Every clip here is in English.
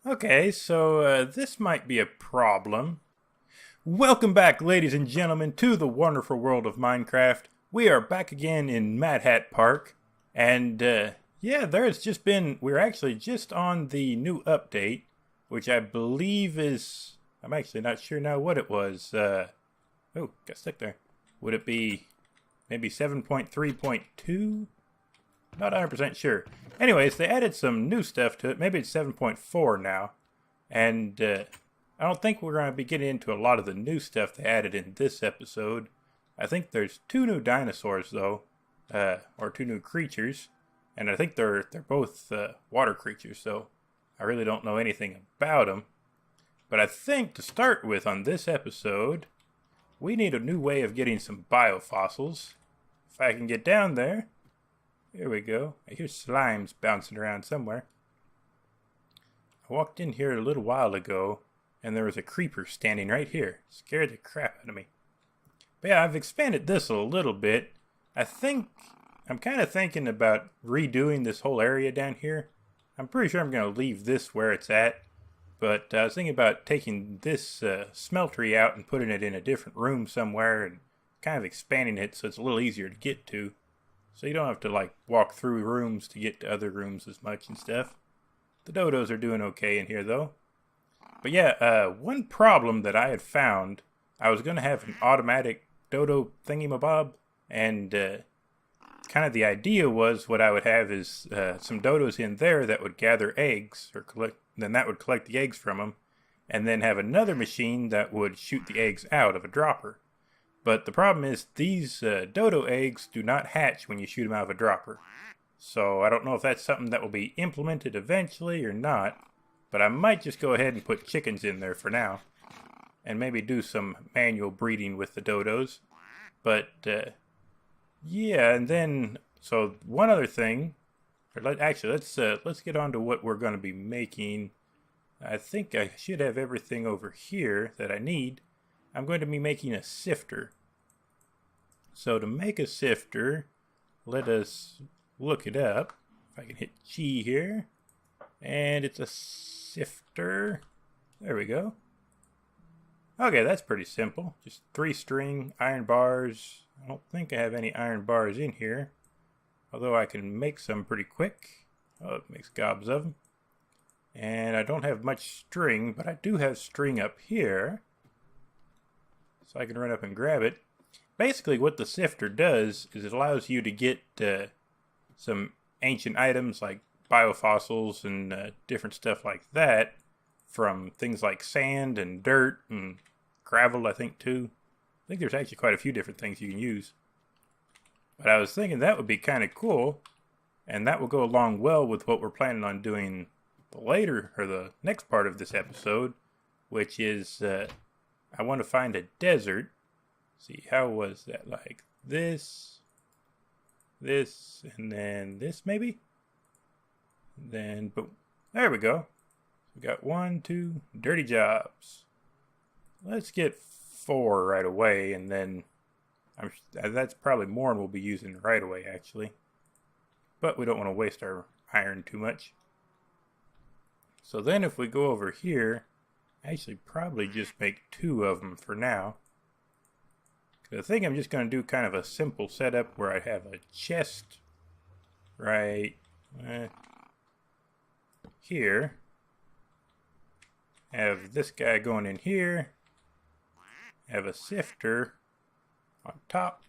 Okay, so this might be a problem. Welcome back, ladies and gentlemen, to the wonderful world of Minecraft. We are back again in MadHat Park, and yeah, we're actually just on the new update, which I believe is, I'm actually not sure now what it was. Oh, got stuck there. Would it be maybe 7.3.2? Not 100% sure. Anyways, they added some new stuff to it. Maybe it's 7.4 now. And I don't think we're going to be getting into a lot of the new stuff they added in this episode. I think there's 2 new dinosaurs, though. Or 2 new creatures. And I think they're both water creatures, so I really don't know anything about them. But I think to start with on this episode, we need a new way of getting some biofossils. If I can get down there. Here we go. I hear slimes bouncing around somewhere. I walked in here a little while ago, and there was a creeper standing right here. Scared the crap out of me. But yeah, I've expanded this a little bit. I'm kind of thinking about redoing this whole area down here. I'm pretty sure I'm going to leave this where it's at. But I was thinking about taking this smeltery out and putting it in a different room somewhere and kind of expanding it so it's a little easier to get to. So you don't have to like walk through rooms to get to other rooms as much and stuff. The dodos are doing okay in here though. But yeah, one problem that I had found, I was going to have an automatic dodo thingamabob, and kind of the idea was what I would have is some dodos in there that would gather eggs, then that would collect the eggs from them, and then have another machine that would shoot the eggs out of a dropper. But the problem is these dodo eggs do not hatch when you shoot them out of a dropper. So I don't know if that's something that will be implemented eventually or not. But I might just go ahead and put chickens in there for now. And maybe do some manual breeding with the dodos. But yeah, and then, so one other thing. Let's get on to what we're going to be making. I think I should have everything over here that I need. I'm going to be making a sifter. So to make a sifter, let us look it up. If I can hit G here. And it's a sifter. There we go. Okay, that's pretty simple. Just 3 string iron bars. I don't think I have any iron bars in here. Although I can make some pretty quick. Oh, it makes gobs of them. And I don't have much string, but I do have string up here. So I can run up and grab it. Basically what the sifter does is it allows you to get some ancient items like biofossils and different stuff like that from things like sand and dirt and gravel, I think, too. I think there's actually quite a few different things you can use. But I was thinking that would be kind of cool, and that will go along well with what we're planning on doing the next part of this episode, which is I want to find a desert. See, how was that? Like this, and then this maybe? Then, boom. There we go. We got 1, 2 dirty jobs. Let's get 4 right away, and then that's probably more than we'll be using right away, actually. But we don't want to waste our iron too much. So then if we go over here, actually probably just make 2 of them for now. I think I'm just going to do kind of a simple setup where I have a chest right here. Have this guy going in here. Have a sifter on top.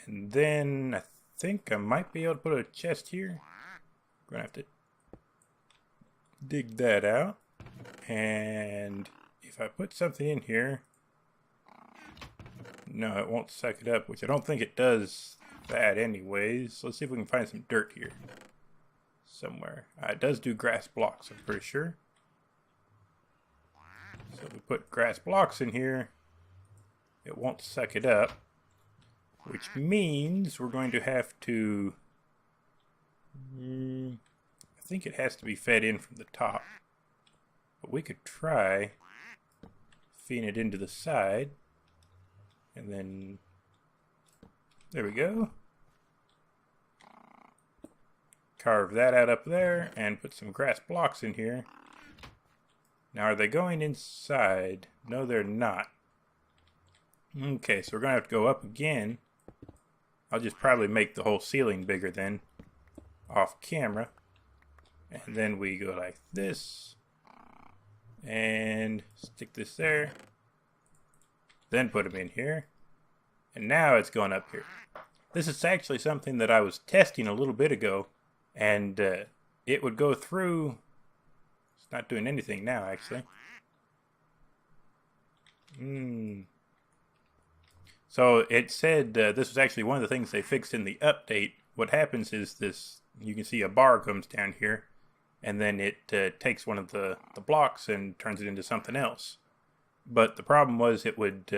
And then I think I might be able to put a chest here. I'm going to have to dig that out. And if I put something in here, no, it won't suck it up, which I don't think it does that anyways. Let's see if we can find some dirt here somewhere. It does do grass blocks, I'm pretty sure. So if we put grass blocks in here, it won't suck it up, which means we're going to have to, I think it has to be fed in from the top. But we could try feeding it into the side. And then, there we go. Carve that out up there and put some grass blocks in here. Now, are they going inside? No, they're not. Okay, so we're going to have to go up again. I'll just probably make the whole ceiling bigger then, off camera. And then we go like this. And stick this there. Then put them in here. And now it's going up here. This is actually something that I was testing a little bit ago. And it would go through... It's not doing anything now, actually. So it said this was actually one of the things they fixed in the update. What happens is this, you can see a bar comes down here, and then it takes one of the blocks and turns it into something else. But the problem was it would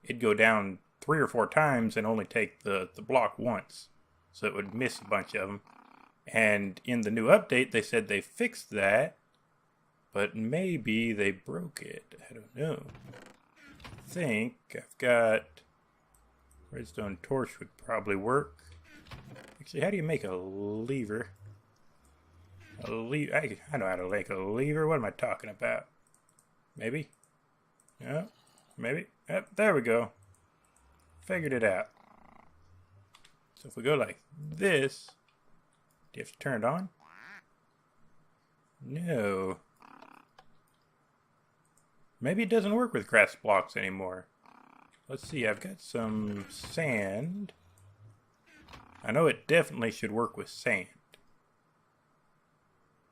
it'd go down 3 or 4 times and only take the block once. So it would miss a bunch of them. And in the new update, they said they fixed that, but maybe they broke it. I don't know. I think I've got... Redstone torch would probably work. Actually, how do you make a lever? I know how to make a lever. What am I talking about? Maybe? No? Maybe? Yep, there we go. Figured it out. So if we go like this, do you have to turn it on? No. Maybe it doesn't work with grass blocks anymore. Let's see, I've got some sand. I know it definitely should work with sand.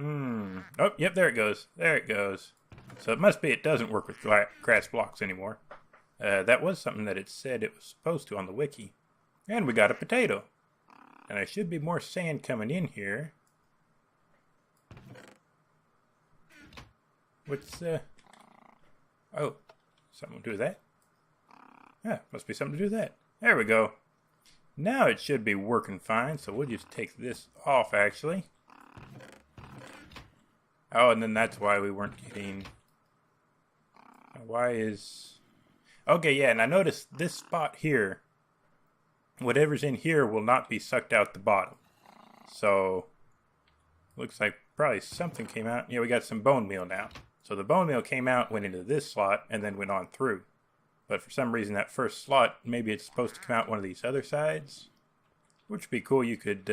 Oh, yep, there it goes. There it goes. So it must be it doesn't work with grass blocks anymore. That was something that it said it was supposed to on the wiki. And we got a potato. And there should be more sand coming in here. What's, oh, something to do with that? Yeah, must be something to do with that. There we go. Now it should be working fine, so we'll just take this off, actually. Oh, and then that's why we weren't getting... Why is... Okay, yeah, and I noticed this spot here, whatever's in here will not be sucked out the bottom. So, looks like probably something came out. Yeah, we got some bone meal now. So the bone meal came out, went into this slot, and then went on through. But for some reason, that first slot, maybe it's supposed to come out one of these other sides. Which would be cool. You could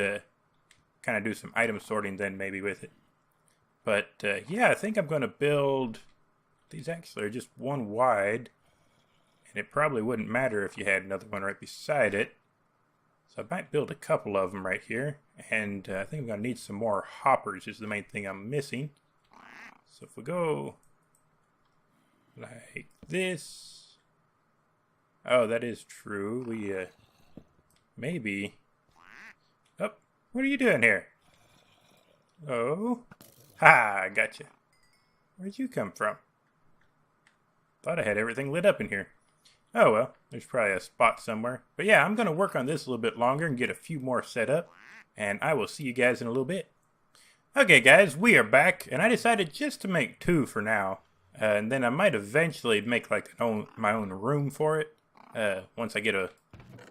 kind of do some item sorting then maybe with it. But yeah, I think I'm going to build... These actually are just one wide. And it probably wouldn't matter if you had another one right beside it. So I might build a couple of them right here. And I think I'm going to need some more hoppers is the main thing I'm missing. So if we go like this... Oh, that is true. We, maybe... Oh, what are you doing here? Oh. Ha, I gotcha. Where'd you come from? Thought I had everything lit up in here. Oh, well, there's probably a spot somewhere. But yeah, I'm going to work on this a little bit longer and get a few more set up. And I will see you guys in a little bit. Okay, guys, we are back. And I decided just to make 2 for now. And then I might eventually make like my own room for it. Once I get a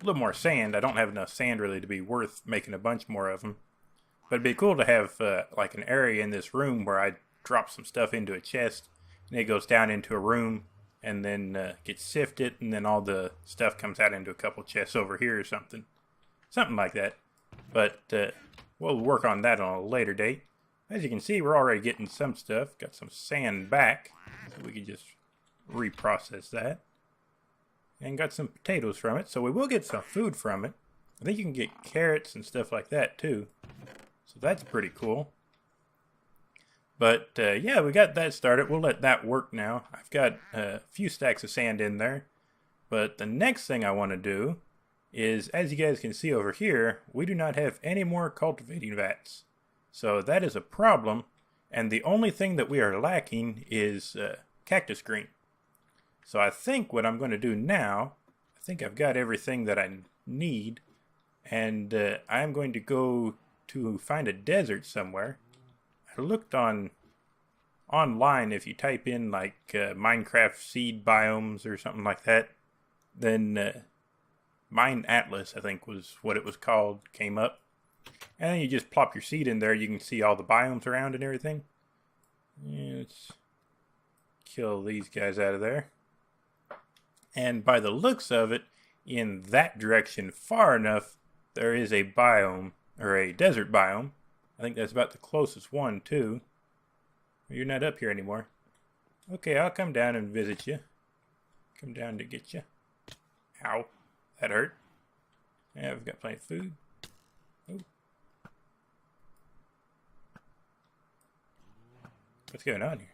little more sand. I don't have enough sand really to be worth making a bunch more of them. But it'd be cool to have like an area in this room where I drop some stuff into a chest. And it goes down into a room and then gets sifted. And then all the stuff comes out into a couple chests over here or something. Something like that. But we'll work on that on a later date. As you can see, we're already getting some stuff. Got some sand back. So we can just reprocess that. And got some potatoes from it, so we will get some food from it. I think you can get carrots and stuff like that too. So that's pretty cool. But yeah, we got that started. We'll let that work now. I've got a few stacks of sand in there. But the next thing I want to do is, as you guys can see over here, we do not have any more cultivating vats. So that is a problem. And the only thing that we are lacking is cactus green. So I think what I'm going to do now, I think I've got everything that I need, and I'm going to go to find a desert somewhere. I looked online, if you type in like Minecraft seed biomes or something like that, then Mine Atlas, I think was what it was called, came up. And then you just plop your seed in there, you can see all the biomes around and everything. kill these guys out of there. And by the looks of it, in that direction far enough, there is a biome, or a desert biome. I think that's about the closest one, too. You're not up here anymore. Okay, I'll come down and visit you. Come down to get you. Ow. That hurt. Yeah, we've got plenty of food. Ooh. What's going on here?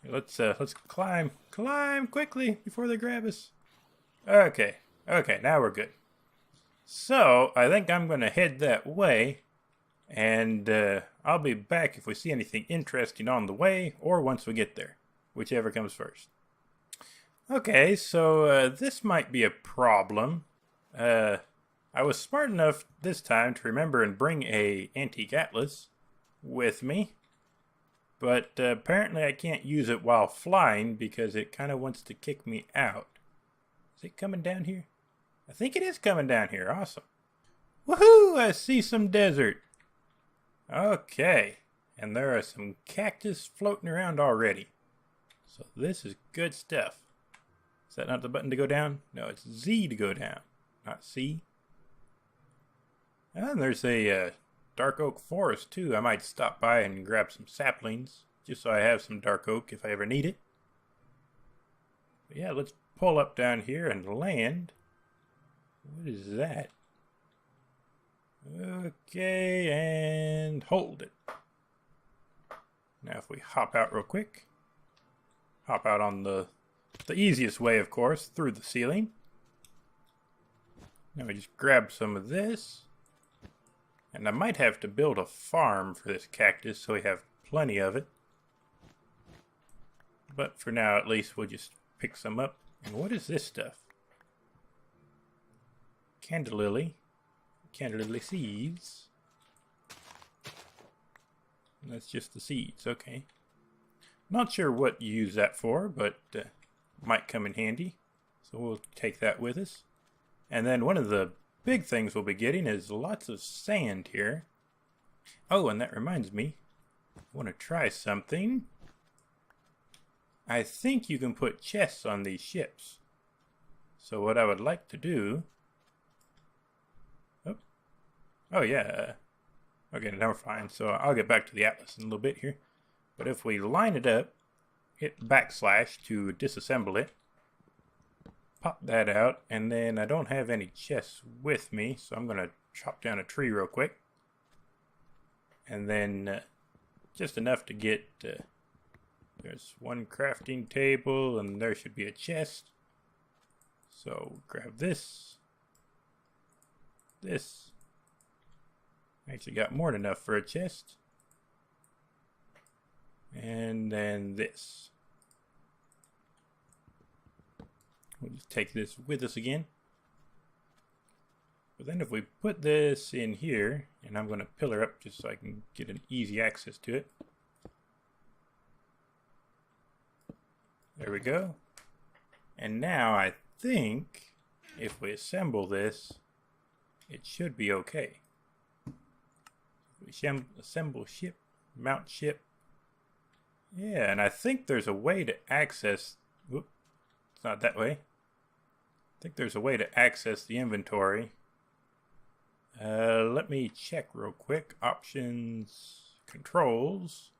Let's climb quickly before they grab us. Okay, now we're good. So I think I'm gonna head that way, and I'll be back if we see anything interesting on the way, or once we get there, whichever comes first. Okay, so this might be a problem. I was smart enough this time to remember and bring a antique atlas with me. But apparently I can't use it while flying because it kind of wants to kick me out. Is it coming down here? I think it is coming down here. Awesome. Woohoo! I see some desert. Okay. And there are some cactus floating around already. So this is good stuff. Is that not the button to go down? No, it's Z to go down, not C. And there's a dark oak forest too. I might stop by and grab some saplings just so I have some dark oak if I ever need it. But yeah, let's pull up down here and land. What is that? Okay, and hold it. Now if we hop out real quick. Hop out on the easiest way, of course, through the ceiling. Now we just grab some of this. And I might have to build a farm for this cactus so we have plenty of it. But for now, at least, we'll just pick some up. And what is this stuff? Candelilly. Candelilly seeds. And that's just the seeds, okay. Not sure what you use that for, but might come in handy. So we'll take that with us. And then one of the big things we'll be getting is lots of sand here. Oh, and that reminds me, I want to try something. I think you can put chests on these ships. So what I would like to do... Oh yeah. Okay, now we're fine. So I'll get back to the atlas in a little bit here. But if we line it up, hit backslash to disassemble it, pop that out, and then I don't have any chests with me, so I'm going to chop down a tree real quick. And then just enough to get, there's one crafting table, and there should be a chest. So grab this. Actually got more than enough for a chest. And then this. We'll just take this with us again. But then if we put this in here, and I'm going to pillar up just so I can get an easy access to it. There we go. And now I think if we assemble this, it should be okay. We assemble ship, mount ship. Yeah, and I think there's a way to access... Whoop, it's not that way. I think there's a way to access the inventory. Let me check real quick. Options, controls,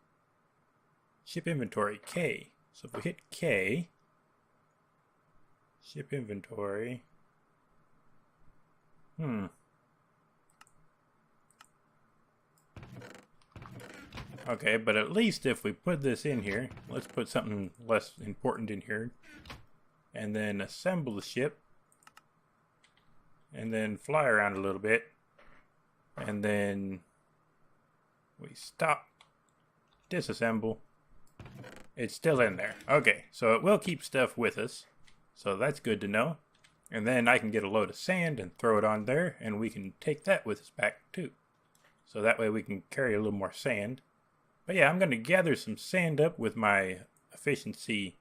ship inventory, K. So if we hit K, ship inventory. Okay, but at least if we put this in here, let's put something less important in here, and then assemble the ship, and then fly around a little bit, and then we stop, disassemble. It's still in there. Okay, so it will keep stuff with us, so that's good to know. And then I can get a load of sand and throw it on there, and we can take that with us back too. So that way we can carry a little more sand. But yeah, I'm going to gather some sand up with my efficiency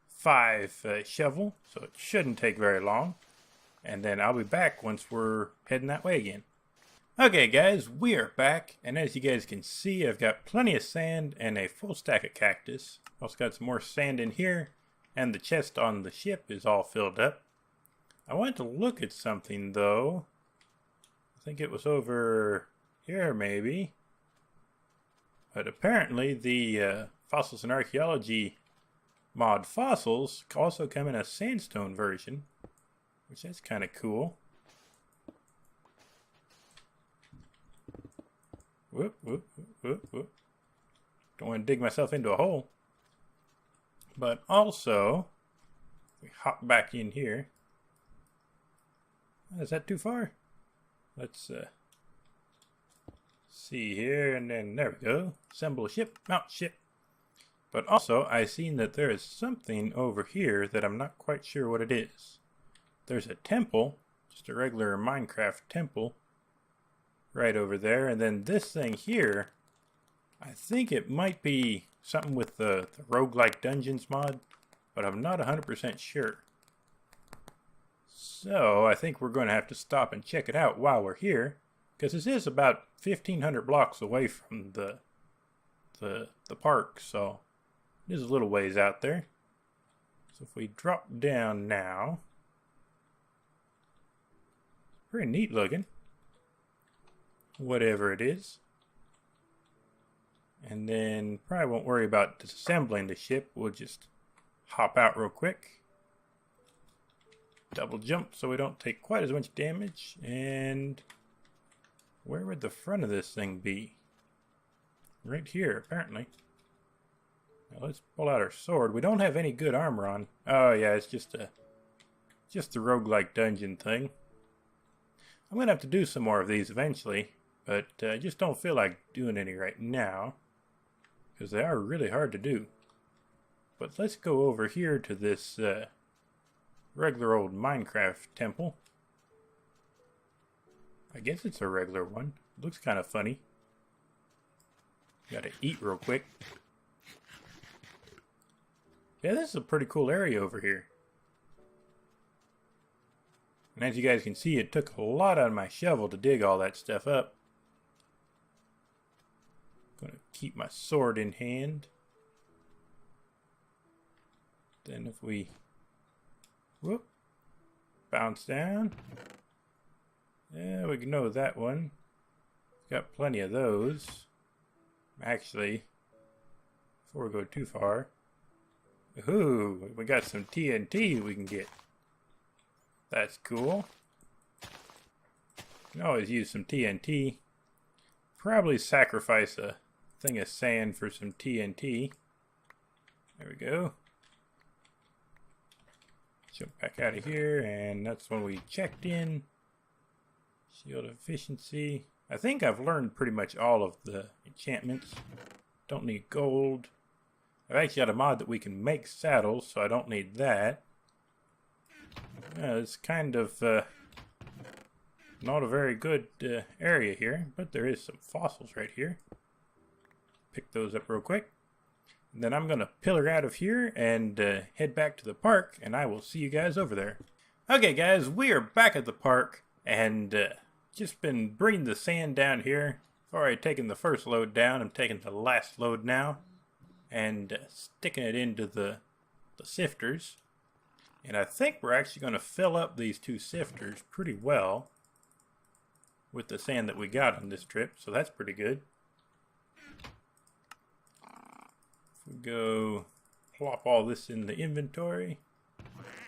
5 shovel, so it shouldn't take very long. And then I'll be back once we're heading that way again. Okay guys, we are back, and as you guys can see, I've got plenty of sand and a full stack of cactus. Also got some more sand in here, and the chest on the ship is all filled up. I wanted to look at something though. I think it was over here maybe. But apparently the Fossils and Archaeology mod fossils also come in a sandstone version, which is kind of cool. Whoop, whoop, whoop, whoop. Don't want to dig myself into a hole. But also, we hop back in here. Is that too far? Let's see here, and then there we go. Assemble a ship, mount ship. But also, I seen that there is something over here that I'm not quite sure what it is. There's a temple, just a regular Minecraft temple, right over there, and then this thing here, I think it might be something with the roguelike dungeons mod, but I'm not 100% sure. So I think we're going to have to stop and check it out while we're here, because this is about 1,500 blocks away from the park, so it is a little ways out there. So if we drop down now, pretty neat looking. Whatever it is. And then probably won't worry about disassembling the ship. We'll just hop out real quick. Double jump so we don't take quite as much damage. And where would the front of this thing be? Right here, apparently. Now let's pull out our sword. We don't have any good armor on. Oh yeah, it's just the roguelike dungeon thing. I'm going to have to do some more of these eventually. But I just don't feel like doing any right now, because they are really hard to do. But let's go over here to this regular old Minecraft temple. I guess it's a regular one. It looks kind of funny. Gotta eat real quick. Yeah, this is a pretty cool area over here. And as you guys can see, it took a lot out of my shovel to dig all that stuff up. Gonna keep my sword in hand. Then if we whoop, bounce down. Yeah, we can know that one. Got plenty of those. Actually, before we go too far. Ooh, we got some TNT we can get. That's cool. You can always use some TNT. Probably sacrifice a thing of sand for some TNT. There we go. Jump back out of here, and that's when we checked in. Shield efficiency. I think I've learned pretty much all of the enchantments. Don't need gold. I've actually got a mod that we can make saddles, so I don't need that. It's kind of not a very good area here, but there is some fossils right here. Pick those up real quick. And then I'm going to pillar out of here and head back to the park, and I will see you guys over there. Okay guys, we are back at the park, and just been bringing the sand down here. I've already taken the first load down. I'm taking the last load now, and sticking it into the sifters. And I think we're actually going to fill up these two sifters pretty well with the sand that we got on this trip, so that's pretty good. If we go plop all this in the inventory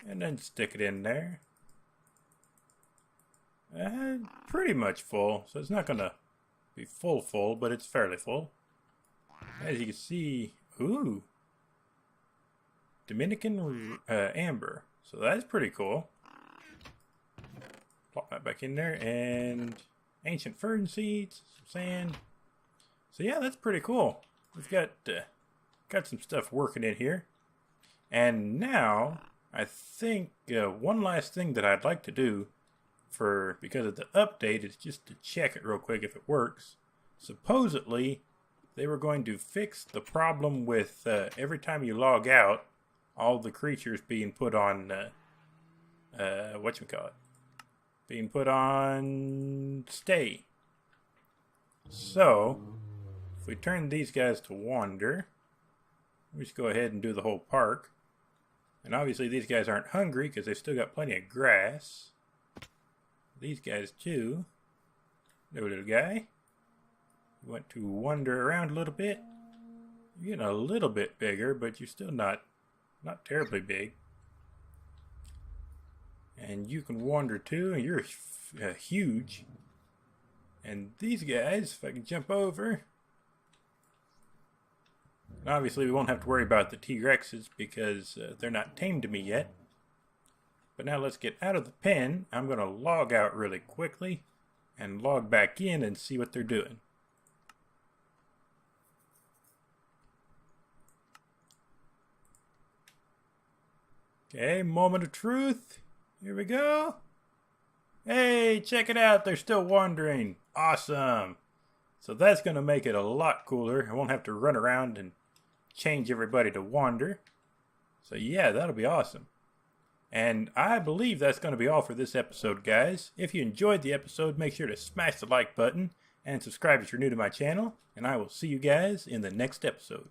and then stick it in there. Pretty much full, so it's not going to be full, but it's fairly full. As you can see, ooh, Dominican amber, so that's pretty cool. Plop that back in there, and ancient fern seeds, some sand. So yeah, that's pretty cool. We've got some stuff working in here. And now, I think one last thing that I'd like to do because of the update is just to check it real quick if it works. Supposedly, they were going to fix the problem with every time you log out, all the creatures being put on whatchamacallit, being put on stay. So, if we turn these guys to wander, we just go ahead and do the whole park. And obviously these guys aren't hungry because they've still got plenty of grass. These guys too. No little guy. You want to wander around a little bit. You're getting a little bit bigger, but you're still not terribly big. And you can wander too, and you're huge. And these guys, if I can jump over. And obviously we won't have to worry about the T-Rexes because they're not tamed to me yet. But now let's get out of the pen. I'm going to log out really quickly and log back in and see what they're doing. Okay, moment of truth. Here we go. Hey, check it out. They're still wandering. Awesome. So that's going to make it a lot cooler. I won't have to run around and change everybody to wander. So yeah, that'll be awesome. And I believe that's going to be all for this episode, guys. If you enjoyed the episode, make sure to smash the like button and subscribe if you're new to my channel. And I will see you guys in the next episode.